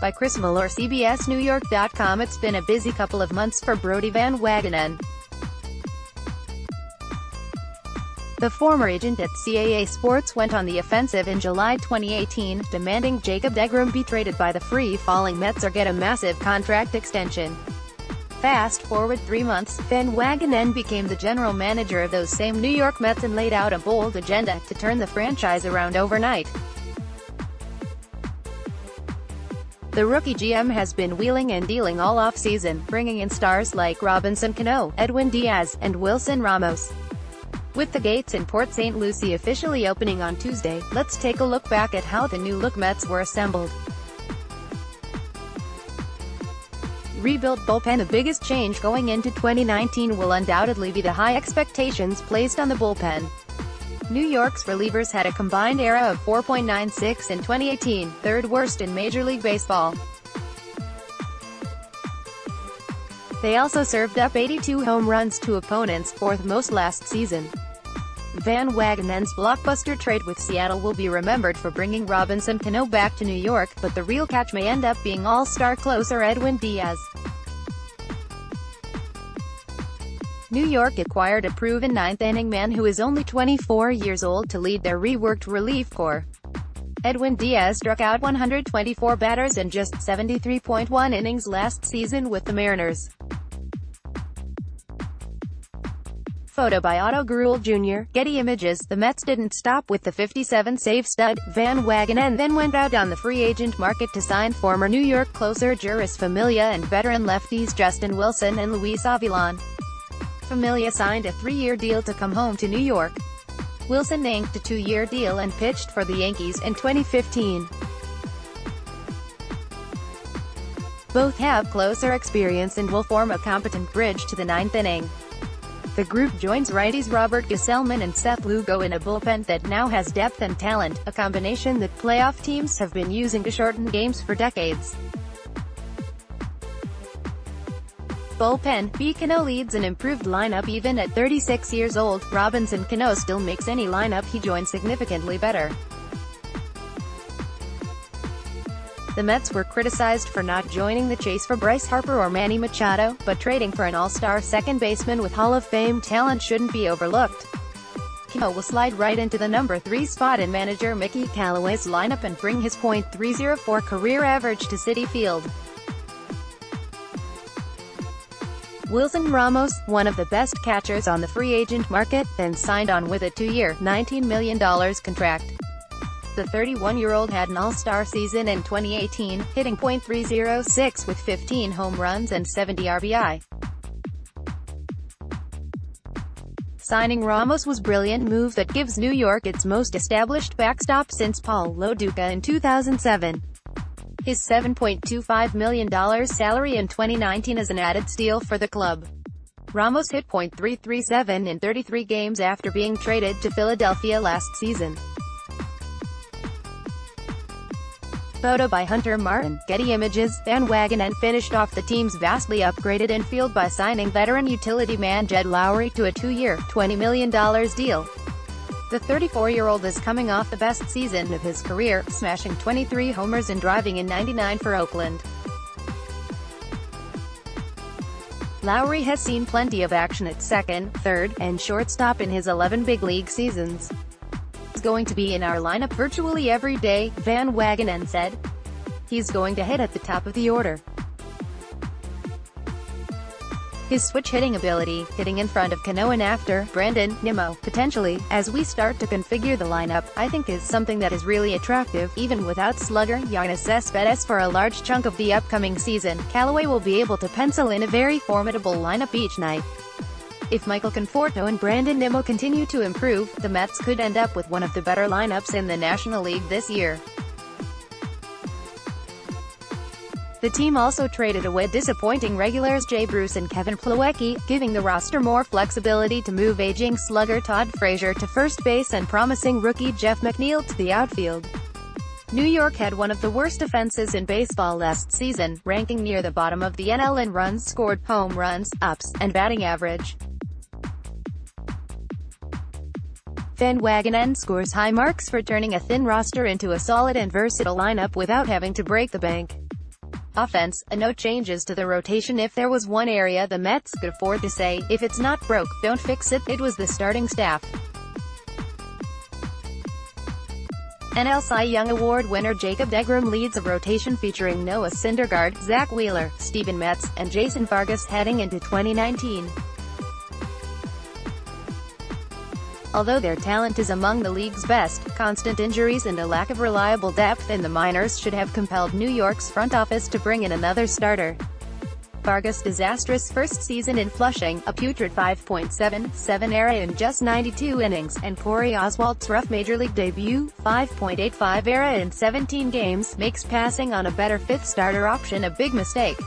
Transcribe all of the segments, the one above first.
by Chris Melore. CBSNewYork.com. It's been a busy couple of months for Brodie Van Wagenen. The former agent at CAA Sports went on the offensive in July 2018, demanding Jacob deGrom be traded by the free-falling Mets or get a massive contract extension. Fast forward 3 months, Van Wagenen became the general manager of those same New York Mets and laid out a bold agenda to turn the franchise around overnight. The rookie GM has been wheeling and dealing all offseason, bringing in stars like Robinson Cano, Edwin Diaz, and Wilson Ramos. With the gates in Port St. Lucie officially opening on Tuesday, let's take a look back at how the new-look Mets were assembled. Rebuilt bullpen. The biggest change going into 2019 will undoubtedly be the high expectations placed on the bullpen. New York's relievers had a combined ERA of 4.96 in 2018, third worst in Major League Baseball. They also served up 82 home runs to opponents, fourth most last season. Van Wagenen's blockbuster trade with Seattle will be remembered for bringing Robinson Cano back to New York, but the real catch may end up being all-star closer Edwin Diaz. New York acquired a proven ninth-inning man who is only 24 years old to lead their reworked relief corps. Edwin Diaz struck out 124 batters in just 73.1 innings last season with the Mariners. Photo by Otto Gruel Jr., Getty Images. The Mets didn't stop with the 57-save stud. Van Wagenen then went out on the free agent market to sign former New York closer Jeurys Familia and veteran lefties Justin Wilson and Luis Avilan. Familia signed a 3-year deal to come home to New York. Wilson inked a 2-year deal and pitched for the Yankees in 2015. Both have closer experience and will form a competent bridge to the ninth inning. The group joins righties Robert Gesellman and Seth Lugo in a bullpen that now has depth and talent, a combination that playoff teams have been using to shorten games for decades. Bullpen. Cano leads an improved lineup. Even at 36 years old, Robinson Cano still makes any lineup he joins significantly better. The Mets were criticized for not joining the chase for Bryce Harper or Manny Machado, but trading for an all-star second baseman with Hall of Fame talent shouldn't be overlooked. Cano will slide right into the number 3 spot in manager Mickey Callaway's lineup and bring his .304 career average to Citi Field. Wilson Ramos, one of the best catchers on the free agent market, then signed on with a 2-year, $19 million contract. The 31-year-old had an all-star season in 2018, hitting .306 with 15 home runs and 70 RBI. Signing Ramos was a brilliant move that gives New York its most established backstop since Paul Lo Duca in 2007. His $7.25 million salary in 2019 is an added steal for the club. Ramos hit .337 in 33 games after being traded to Philadelphia last season. Photo by Hunter Martin, Getty Images. Van Wagenen finished off the team's vastly upgraded infield by signing veteran utility man Jed Lowry to a 2-year, $20 million deal. The 34-year-old is coming off the best season of his career, smashing 23 homers and driving in 99 for Oakland. Lowry has seen plenty of action at second, third, and shortstop in his 11 big league seasons. He's going to be in our lineup virtually every day, Van Wagenen said. He's going to hit at the top of the order. His switch-hitting ability, hitting in front of Cano and after Brandon Nimmo, potentially, as we start to configure the lineup, I think is something that is really attractive. Even without slugger Yoenis Cespedes for a large chunk of the upcoming season, Callaway will be able to pencil in a very formidable lineup each night. If Michael Conforto and Brandon Nimmo continue to improve, the Mets could end up with one of the better lineups in the National League this year. The team also traded away disappointing regulars Jay Bruce and Kevin Plawecki, giving the roster more flexibility to move aging slugger Todd Frazier to first base and promising rookie Jeff McNeil to the outfield. New York had one of the worst offenses in baseball last season, ranking near the bottom of the NL in runs scored, home runs, ups, and batting average. Van Wagenen scores high marks for turning a thin roster into a solid and versatile lineup without having to break the bank. Offense, no changes to the rotation. If there was one area the Mets could afford to say, if it's not broke, don't fix it, it was the starting staff. NL Cy Young Award winner Jacob deGrom leads a rotation featuring Noah Syndergaard, Zach Wheeler, Steven Matz, and Jason Vargas heading into 2019. Although their talent is among the league's best, constant injuries and a lack of reliable depth in the minors should have compelled New York's front office to bring in another starter. Vargas' disastrous first season in Flushing, a putrid 5.77 ERA in just 92 innings, and Corey Oswalt's rough Major League debut, 5.85 ERA in 17 games, makes passing on a better fifth starter option a big mistake.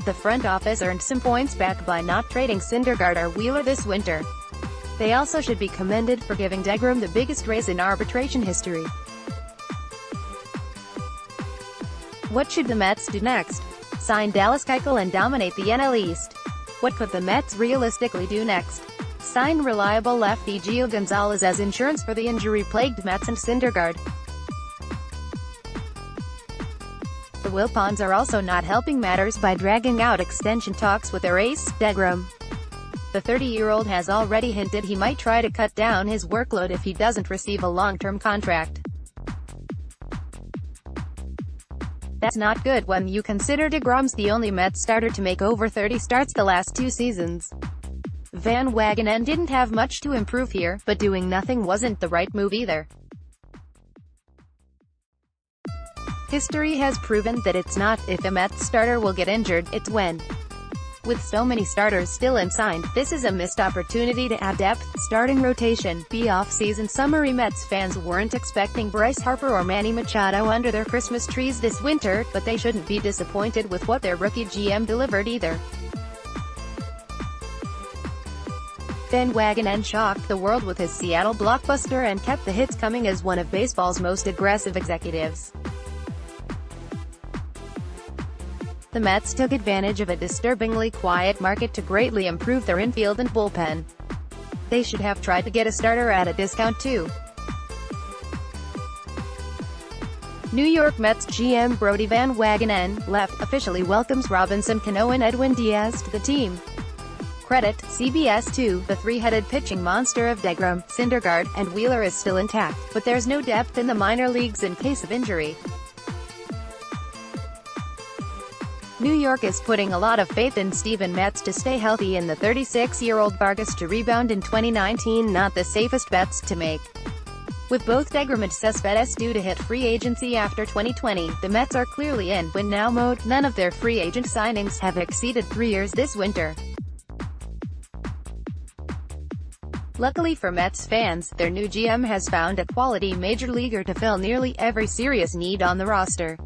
The front office earned some points back by not trading Syndergaard or Wheeler this winter. They also should be commended for giving deGrom the biggest raise in arbitration history. What should the Mets do next? Sign Dallas Keuchel and dominate the NL East. What could the Mets realistically do next? Sign reliable lefty Gio Gonzalez as insurance for the injury-plagued Mets and Syndergaard. The Wilpons are also not helping matters by dragging out extension talks with their ace, deGrom. The 30-year-old has already hinted he might try to cut down his workload if he doesn't receive a long-term contract. That's not good when you consider deGrom's the only Mets starter to make over 30 starts the last 2 seasons. Van Wagenen didn't have much to improve here, but doing nothing wasn't the right move either. History has proven that it's not if a Mets starter will get injured, it's when. With so many starters still unsigned, this is a missed opportunity to add depth. Starting rotation. Off-season summary. Mets fans weren't expecting Bryce Harper or Manny Machado under their Christmas trees this winter, but they shouldn't be disappointed with what their rookie GM delivered either. Van Wagenen shocked the world with his Seattle blockbuster and kept the hits coming as one of baseball's most aggressive executives. The Mets took advantage of a disturbingly quiet market to greatly improve their infield and bullpen. They should have tried to get a starter at a discount too. New York Mets GM Brodie Van Wagenen, left, officially welcomes Robinson Cano and Edwin Diaz to the team. Credit, CBS2, the three-headed pitching monster of deGrom, Syndergaard, and Wheeler is still intact, but there's no depth in the minor leagues in case of injury. New York is putting a lot of faith in Steven Matz to stay healthy and the 36-year-old Vargas to rebound in 2019. Not the safest bets to make. With both deGrom and Cespedes due to hit free agency after 2020, the Mets are clearly in win-now mode. None of their free agent signings have exceeded 3 years this winter. Luckily for Mets fans, their new GM has found a quality major leaguer to fill nearly every serious need on the roster.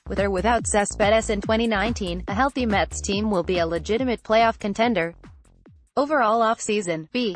With or without Cespedes in 2019, a healthy Mets team will be a legitimate playoff contender. Overall off-season, B.